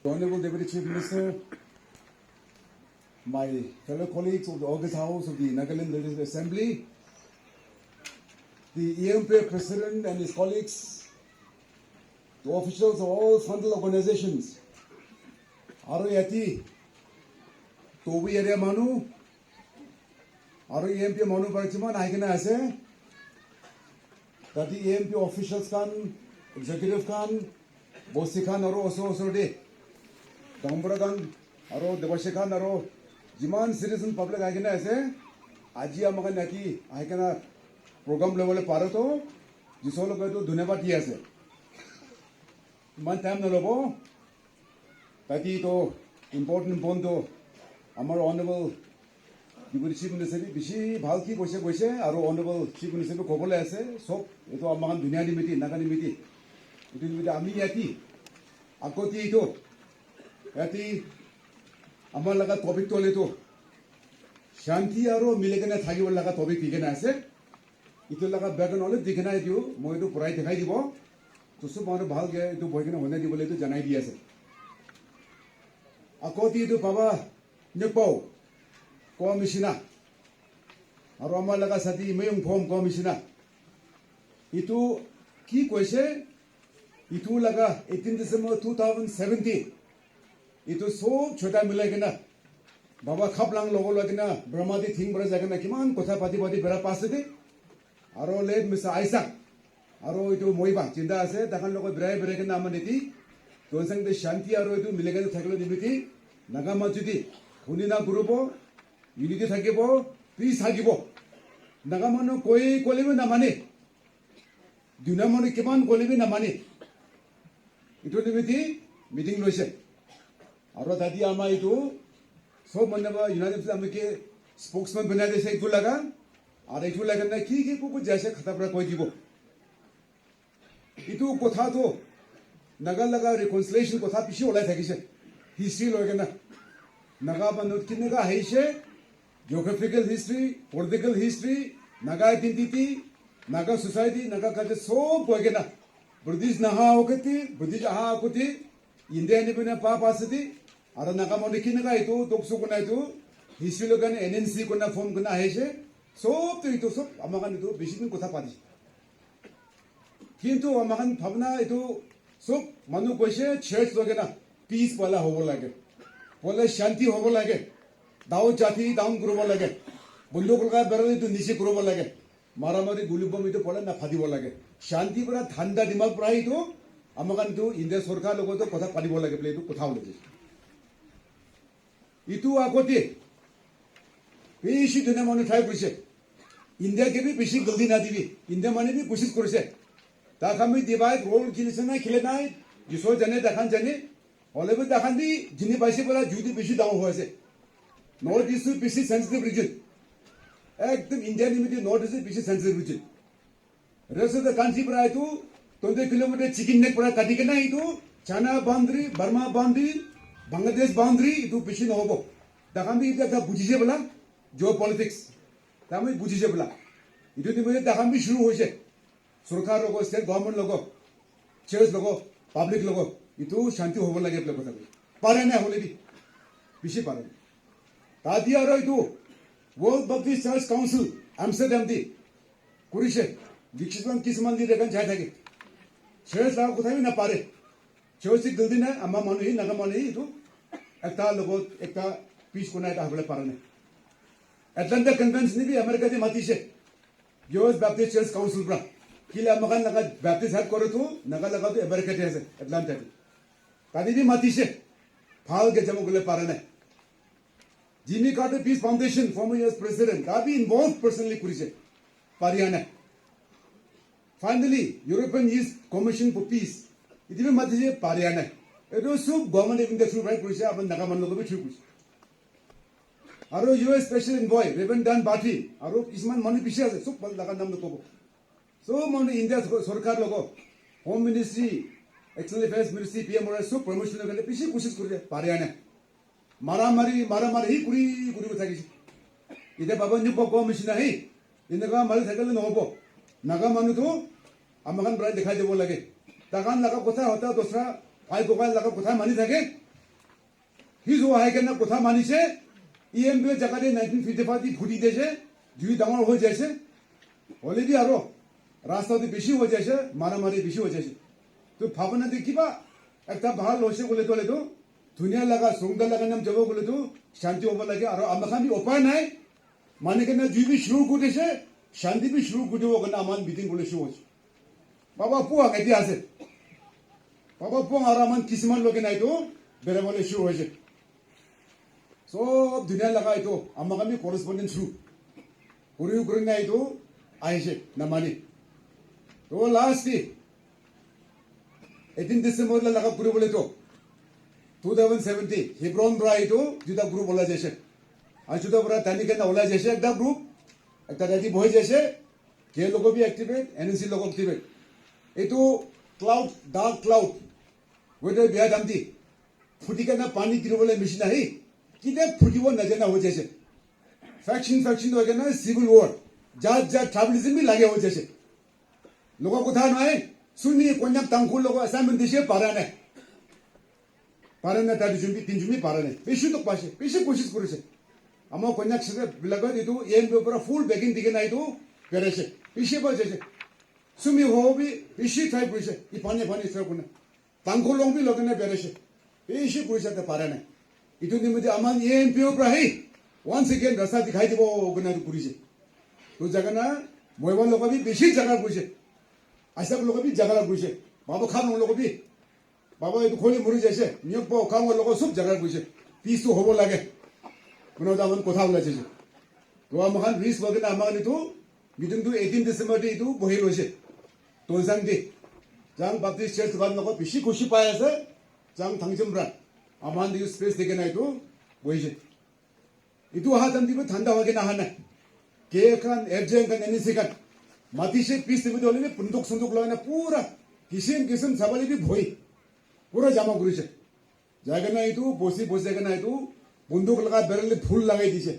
Honorable Deputy Chief Minister, my fellow colleagues of the August House of the Nagaland Legislative Assembly, the EMP President and his colleagues, the officials of all frontal organizations, Aroyati, Tobi area Manu, EMP Manu Parchiman, I can say that the EMP officials can, executive can, Bosi Khan also day. Dambura Khan, Devashi Khan, Jiman citizen public I can say, Ajia Maganaki, I can program level Parato, Jisolo to Duneva Tiase. Mantam Nolobo, Patito, important Ponto, Amar Honorable Deputy Chief Minister, Bishi, Balki, Goshe, our Honorable Chief Minister Kobola, so it was Aman Dunia Dimiti, Naganimiti. It will be the Amiyati, Akoti to Ati Amalaga topic to little Shanti Aro, Miligana Tayulaga topic, Tiganase. It will like a back and all the Digana you, Moidu Pride Haidibo, to Subana Balga to Boygan Honadible to Janaidias. Akoti to Pava Nepo, Commissioner Aramalaga Sati, Mayung Pom Commissioner. Itu key question. Itu laga 18 December 2017. Itu so chota milagena. Baba khaplang logo lagena. Brahmadi thing bra jagena kiman kotha pati bera pasete. Aro led Mr. Isaac. Aro itu moiba cinta ase takan logo bera gena amaniti. Donsang de shanti aro itu milagena thaklo dimiti. Nagama judi. Hunina gurubo. Unity thakibo. Peace thakibo. Nagama no koi kolebe na mane. Dunamoni kiman kolebe na mane. Itu dimiti meeting loise. Aro tadi ama itu so manaba United States America spokesman bana de se itu laga. Ara itu laga na ki kuku jaise khatapra koi jibo. Itu kotha to naga laga reconciliation kotha pishi olai thakise. History loga na. Naga banut kinega heise geographical history, political history, naga identity, naga society, naga culture so boge na. British Naha Okati, British Aha Akuti, India Nibina Papasiti, Aranaka Monikinaka, Toksukuna, Hisulogan, NNC Kuna Form Kuna Heshe, so to it also, Amagan to Bishop Kotapati. Kinto Amagan Pavna, itu so Manu Koshe, Church Logana, Peace Pala Hovolage, Pola Shanti Hovolage, Dao Jati, Down Grovolage, Bunduka Barrel to Nishi Grovolage. Maramari Gulubom itu pola na phadi bolage. Shanti pura thanda dimag pura itu amagan tu India Sarkar logo to kotha phadi bolage play itu kotha bolage. Itu akoti. Beshi dunia manu try kurise. India ke bhi beshi galdi na divi. India mane bhi koshish kurise. Ta kami divide role kilise na khile na jiso jane dakhan jane. Ole bhi dakhan di jini baisi pola judi beshi down hoise. North east beshi sensitive region. Ekdom India limiti north is a beshi sensitive region. Rest of the country pura itu 20 kilometer chicken neck pura katikena itu China boundary, Burma boundary, Bangladesh boundary itu beshi no hobo. Dakami itu ada bujije bela geopolitics. Dakami bujije bela. Itu dimana dakami shuru hoise. Sarkar logo, state government logo, church logo, public logo. Itu shanti hobo lagi pula kota. Parane hole di. Beshi parane. Tadi aro itu World Baptist Church Council, Amsterdam di Kurishe, Dikshitwan Kismandi Regan Jataki. Church la Kutavi na pare. Church Gildina, Amamani, Nagamani, to Ekta Logo, Ekta Peace Kunai Avila Parane. Atlanta Convention, America de Matishe, US Baptist Church Council Bra, Kila Magan Naga Baptist headquarters to Nagalaga, America, Atlanta. Kadidi Matishe, Paul Gajamugule Parane. Jimmy Carter Peace Foundation, former US President, Gabi involved personally Kurise, Pariana. Finally, European Youth Commission for Peace. It even Matije Pariana. It was so government in the true right Kurise, Aban Nagaman Logovichus. Aro US Special Envoy, Reverend Dan Bati, Aro Isman Mani Pishas, so Laganam the Kobo. So Moni India Sarkar Logo, Home Ministry, External Affairs Ministry, PM or so promotion of the Pishi Kusis Kuria, Pariana. Maramari hi puri batagi. Ide baba nyupo commission hi. Inda mari thakal no hobo. Naga manu to amagan bra dikhai debo lage. Takan laga kotha hota dosra ai gogal laga kotha mani thake. हिजो हाइकेना कोथा मानिसे EMB জাকারে 1955 ফুটি দেশে দুই ডাঙর হয়ে যাইছে already আরো রাস্তাতে বেশি হয়ে যাইছে মারামারি বেশি হয়ে যাইছে তো ভাবনা দেখিবা একটা ভাল হইছে বলে তো দুনিয়া লাগা সুন্দর লাগা নাম যাব বলে তো শান্তি হবা লাগে আর আমাখানি উপায় নাই মানে কেন দুই শুরু করেছে শান্তি বি শুরু করে দেবো কেন আমার মিটিং বলে শুরু হচ্ছে বাবা পুয়া কেটে আছে বাবা পুয়া আর আমার কিছুমান লোকে নাই তো বেড়ে বলে শুরু হয়েছে সব দুনিয়া লাগাই তো আমাকে আমি করেসপন্ডেন্ট শুরু করে নাই তো আইছে না মানে তো লাস্ট 18 ডিসেম্বর লাগা করে বলে তো 2070 হেব্রন ব্রাই তো দুটা গ্রুপ ওলা যাইছে আর দুটা বড় তানিকে না ওলা যাইছে একটা গ্রুপ একটা রেডি বই যাইছে কে লোক বি অ্যাক্টিভেট এনএসসি লোক অ্যাক্টিভেট এটো ক্লাউড ডার্ক ক্লাউড ওইটা বিয়া দামতি ফুটিকে না পানি কিরবলে মেশিন আহি কিতে ফুটিব না জানা হয়ে যাইছে ফ্যাকশন হয়ে গেল সিভিল ওয়ার যা ট্রাইবালিজম বি লাগে হয়ে যাইছে লোক কথা নয় শুনি কন্যাক তাংকুল লোক অ্যাসাইনমেন্ট দিছে পারে না তার তিনজনই পারে না বেশি তো পাশে বেশি কোশিশ করেছে আমার কন্যাক সাথে বিলাগত এটু এম পেপার ফুল বেকিং দিকে নাই তো পেরেছে বেশি পাইছে সুমি হবি বেশি ট্রাই করেছে ই পানি ট্রাই করে তাংকুল লং বি লগনে পেরেছে বেশি করেছে পারে না ইটো নিমিত্তে আমার এম পি পৰা হে ওয়ান্স এগেন রাস্তা দেখাই দিব ওখানে করেছে তো জায়গা না মহিবার লোক বি বেশি জায়গা করেছে আইসাক লোক বি জায়গা করেছে বাবা খান লোক বি বাবা এইটো খলি মৰি যাইছে নিয়োগ পাও কাম লোক সব জায়গা করেছে পিছটো হ'ব লাগে মানে আমার কথা ওলাইছে তো আমার রিস্ক বগে না আমার এইটো মিটিংটো 18 ডিসেম্বর এইটো বহি লৈছে তলজাং দি যাং বাপ্তিস্ট চার্চ দোকান লোক বেশি খুশি পাই আছে যাং থাংজমব্রা আমার দিকে স্পেস দেখে না এইটো বহিছে itu hatan tiba thanda wage na hana ke kan FJ kan NEC kan mati se piece tiba dole ne punduk sunduk loy na pura kisim sabali bi bhoi pura jama করেছে জায়গা না itu বসি জায়গা না itu বন্দুক লাগা বেরলে ফুল লাগাই দিছে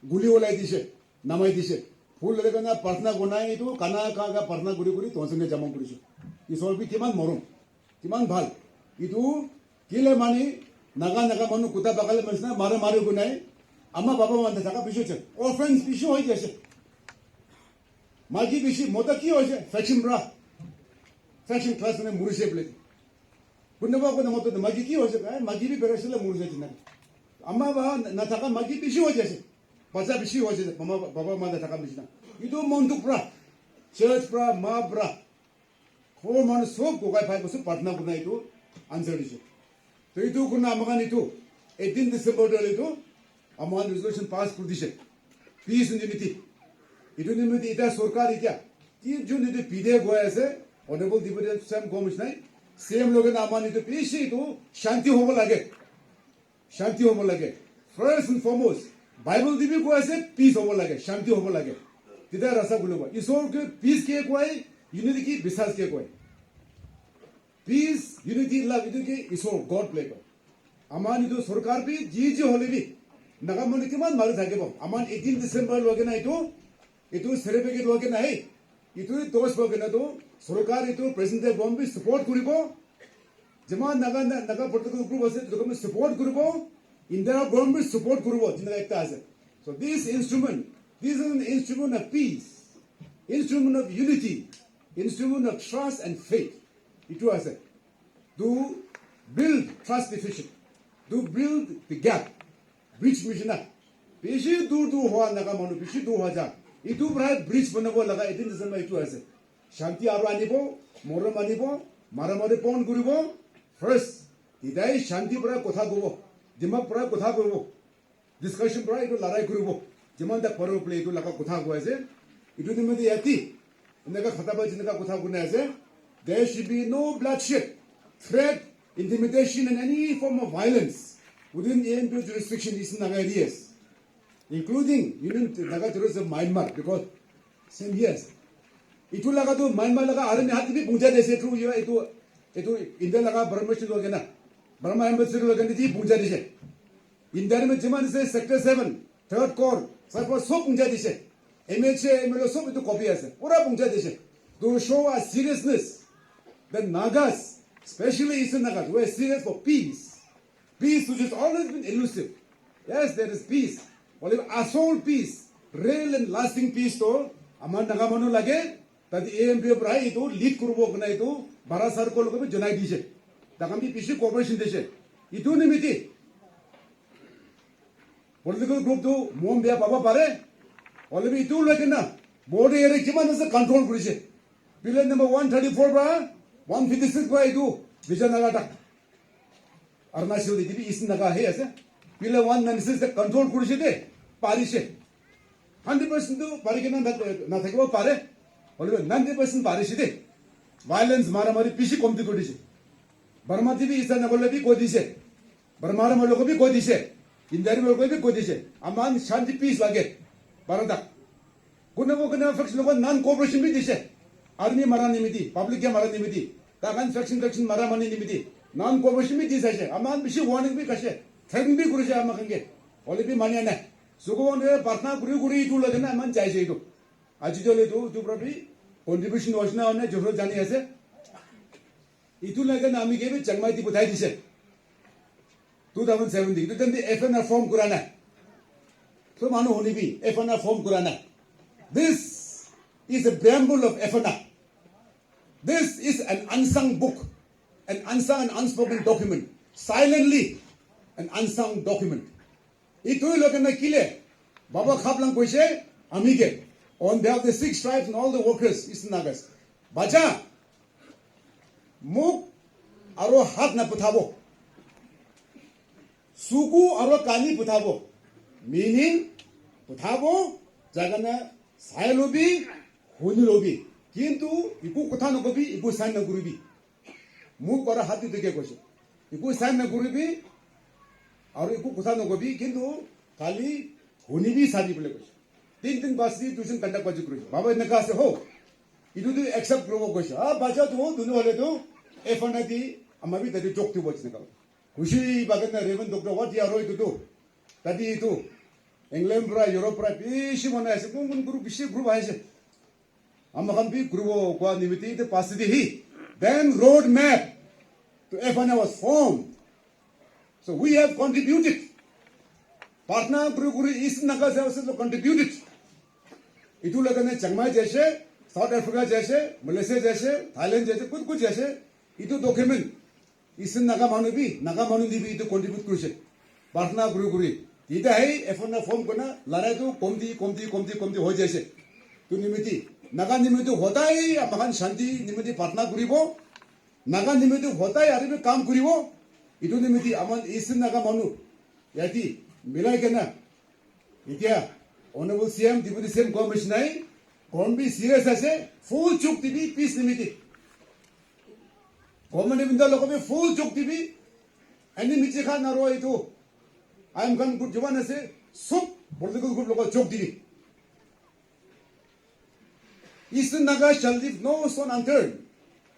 গুলি ওলাই দিছে নামাই দিছে ফুল লাগা না প্রার্থনা গোনাই itu কানা কাগা প্রার্থনা করি তোর সঙ্গে জমা করেছে ঈশ্বর বি কিমান মরম কিমান ভাল itu কিলে মানি নাগা মানু কুতা বাকালে মাসনা মারে গুনাই আম্মা বাবা মানতে থাকা বিষয় আছে অফেন্স বিষয় হয়ে গেছে মাঝি বেশি মতো কি হয়েছে ফ্যাশন ক্লাস মানে মুড়িছে বলে পুণ্যবা কোনো মতো মাঝি কি হয়েছে মাঝি বি বেড়েছিল মুড়িছে না আম্মা বাবা না থাকা মাঝি বেশি হয়ে গেছে বাচ্চা বেশি হয়েছে বাবা মানতে থাকা বেশি না কিন্তু মন্টুক প্রা চার্চ প্রা মা প্রা খবর মানুষ সব গোগাই ফাই বসে প্রার্থনা করে এইটো আনসার দিছে তো এইটো কোনো আমাকে এইটো 18 ডিসেম্বর এইটো আমার রেজলিউশন পাস করে দিছে পিস ইউনিটি এটু নিমিত্তে এটা সরকার এটা কি জন্য এটা পিডে গয় আছে অনেবল দিবরে সেম গমিস নাই সেম লোকে না আমার এটা পিসি তো শান্তি হব লাগে ফার্স্ট এন্ড ফরমোস্ট বাইবেল দিবি গয় আছে পিস হব লাগে শান্তি হব লাগে তিতা রাসা গুলো ঈশ্বর কে পিস কে কয় ইউনিটি কি বিশ্বাস কে কয় পিস ইউনিটি লাভ ইটো কি ঈশ্বর গড প্লে কয় আমার ইটো সরকার বি জি হলে বি নাগামনি কিমান মাৰি থাকিব আমাৰ 18 ডিসেম্বৰ লগে না এইটো সেৰিফিকেট লগে নাই এইটো দোষ লগে না তো সৰকাৰ এইটো প্ৰেসিডেন্ট বম্বি সাপোৰ্ট কৰিব যেমান নাগা পলিটিক্যাল গ্ৰুপ আছে তুমি সাপোৰ্ট কৰিব ইন্ডিয়া বম্বি সাপোৰ্ট কৰিব যেনে একটা আছে so this is an instrument of peace, instrument of unity, instrument of trust and faith. Itu আছে to build trust deficit, to build the gap. Bridge মিশনা বেশি দূর হওয়া নাগা মানুষ বেশি দূর হওয়া যা ইটো প্রায় ব্রিজ বনাব লাগা 18 ডিসেম্বর ইটো আছে শান্তি আৰু আনিব মৰম আনিব মাৰামাৰি পণ কৰিব ফাৰ্ষ্ট ইদাই শান্তি পৰা কথা কব দিমাগ পৰা কথা কব ডিসকাশন পৰা ইটো লড়াই কৰিব যেমান তা পৰব প্লে ইটো লাগা কথা কৈ আছে ইটো নিমিত্তে ইয়াতি এনেকা খতাবা যেনেকা কথা কোনে আছে there should be no bloodshed threat intimidation and any form of violence within ANP jurisdiction is Naga areas, including Union Naga terrorism Myanmar, because same years. Itu laga tu Myanmar laga army hati bi puja dese through you itu India laga Burma state loga na Burma embassy loga ni puja dese. India mein jaman se sector 7 third corps sarpa so puja dese. MHA MLO so itu copy ase. Pura puja dese. To show a seriousness, the Nagas, especially Eastern Nagas, were serious for peace. peace which has always been elusive. Yes, there is peace. Only assault peace, real and lasting peace to amar nagamanu lage that AMP prai itu lead kurbo kena itu bara circle ko jonai dise. Takami peace cooperation dise. Itu nimiti. Political group to mom bia papa pare. Only itu lage na body ere kiman se control kurise. Bill number 134 bra 156 bra itu Vijayanagara. Arunachal dibi isin naga he ase. Bill 196 control kurise de parise. 100% to parigena na thakbo pare. Only 90% parise de. Violence maramari peace komti kodise. Burma dibi isa nagolle bi kodise. Burma maro ko bi kodise. Indari maro ko bi kodise. Aman shanti peace lage. Baranda. Kunabo kana faction ko non cooperation bi dise. Army mara nimiti, public ke mara nimiti. Takan faction mara mani nimiti. Non cooperation bi dise. Aman bishi warning bi kashe. Threatening bi kuruse amakange. Only bi mania na. Sukovone partner guri itu lagena aman jaise itu. Ajijole tu probi contribution washna one jofro jani ase. Itu lagena ami ke bi changmai ti buthai dise. 2017 itu tandi FNR form kurana. So manu honi bi FNR form kurana. This is a preamble of FNR. This is an unsung book, an unsung and unspoken document, silently an unsung document. Itu lagena kile Baba Khaplang koise amige on behalf of the 6 tribes and all the workers Eastern Nagas. Baja muk aro hat na puthabo. Suku aro kani puthabo. Meaning puthabo jagana sailobi honilobi. Kintu iku kuthano gobi iku sign na gurubi. Muk aro hat dike koise. Iku sign na gurubi aro iku kuthano gobi kintu kali honibi sadi bole koise. Tin basi tuition conduct baji kuru. Baba ne kaha se ho. Idu tu accept kuro koise. Ah bacha tu dunu wale tu FNR ti amabi tadi joke tu bachne ka. Kushi bagana Raven doctor what ya roi tu. Tadi itu England pra Europe pra bishi mana ase kun guru bishi group aise. Amakan bi guru ko nimiti te pasidi hi. Then road map to FNR was formed. So we have contributed. Partner guru East Naga services to contributed. Itu लगने चंगमाई जैसे south Africa जैसे Malaysia जैसे Thailand जैसे कुछ जैसे itu document eastern Naga मानु भी itu contribute करुसे partner guru tidak hai FNR form करना लड़ाई तो कमती हो जैसे तो निमित्ती नागा निमित्ती होता है अमहान शांति निमित्ती पार्टनर करिबो नागा निमित्ती होता है अरे में काम करिबो itu निमित्ती अमन ईस्टर्न नागा मानु याती मिलाई के ना इतिया Honorable CM, Deputy CM Commissioner, कौन भी serious ऐसे full चुक्ति भी peace निमित्ती government इंदा लोगों में full चुक्ति भी अन्य मिचे खान ना रोए तो I am kan good जवान ऐसे सब political group लोगों चुक्ति भी Eastern Naga shall leave no stone unturned.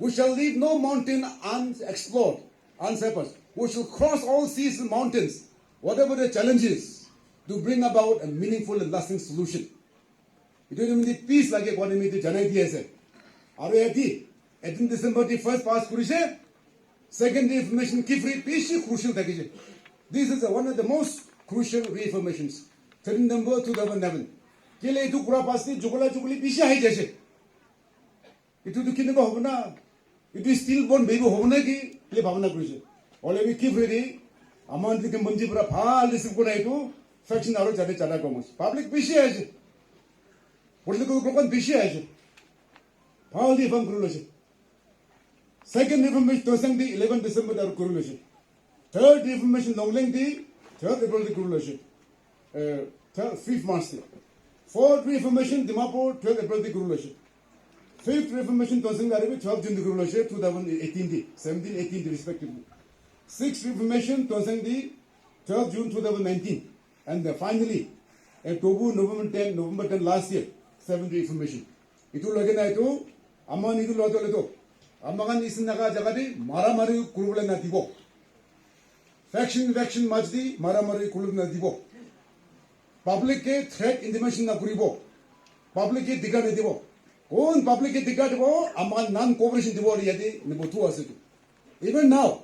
We shall leave no mountain unexplored, unsurpassed. We shall cross all seas and mountains, whatever the challenges, to bring about a meaningful and lasting solution. It will mean peace like economy to Janai DSA. RAT, 18 December the first pass Kurisha, second reformation Kifri, peace crucial package. This is one of the most crucial reformations. 13 November 2011. Kile to Kurapasti, Jugula Juguli, Pisha Hajase. It will do Kinaba Hona. It is stillborn baby Honaki, Livana Kurisha. All we keep ready. Among the Munjibra, listen to faction aro chade chada komos public bishi aise political group bishi aise all the from kurulose second reformation tosang di 11 December dar kurulose third reformation longleng di 3rd April di kurulose 5th March di fourth reformation Dimapur 12th April di kurulose fifth reformation tosang dar 12th June di kurulose 2018 di 17 18 respectively sixth reformation tosang di 12th June 2019 and finally, November 10 last year, 7th reformation. Itu lagi na itu, aman itu loto leto. Amakan isin naga jagadi maramari kurubule na dibo. Faction majdi maramari kurubule na dibo. Public ke threat intimation na kuribo. Public ke diga na dibo. Kon public ke diga dibo, aman non cooperation dibo yadi nibotu asitu. Even now,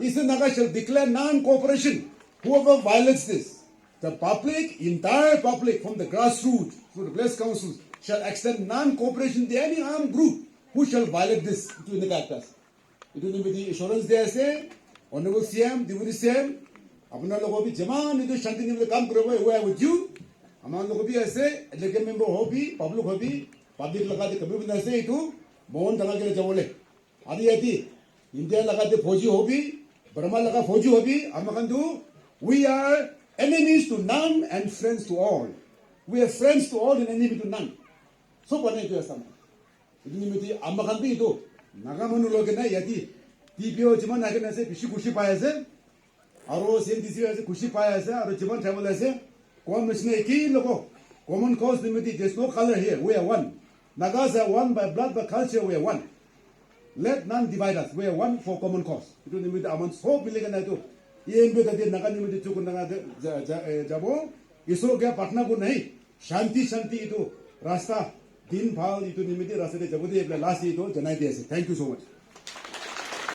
Eastern Naga shall declare non-cooperation. Whoever violates this, the public, entire public, from the grassroots to the place councils, shall extend non-cooperation to any armed group who shall violate this to the characters. Itu nimiti assurance there say, Honorable CM, Deputy CM, अपना लोगों भी जमान इधर शांति निमित्त काम करोगे हुआ है with you, हमारे लोगों भी ऐसे लेकिन member हो भी, public हो भी, public लगा दे कभी भी ऐसे इतु मोहन लगा के ले जाओले, आदि इंडिया लगा दे फौजी हो भी, बर्मा लगा फौजी हो भी, हम कंदू we are enemies to none and friends to all. We are friends to all and enemy to none. So बने तो ऐसा ना. इतनी निमित्त हम कंदू इतु नागामनु लोगे ना यदि TPO जमान आगे ना से पिशी कुशी पाए से और CNTC ऐसे खुशी पाया ऐसे और जीवन ट्रैवल ऐसे कौन मिसने एक ही लोगों common cause निमित्त there's no color here we are one Nagas are one by blood by culture we are one let none divide us we are one for common cause itu निमित्त aman so मिलेगा ना तो ये इन पे तभी नागा निमित्त चुक नागा जाबो इसरो क्या पटना को नहीं शांति शांति itu रास्ता दिन भाव itu निमित्त रास्ते जाबो दे लास्ट itu जनाई दे ऐसे thank you so much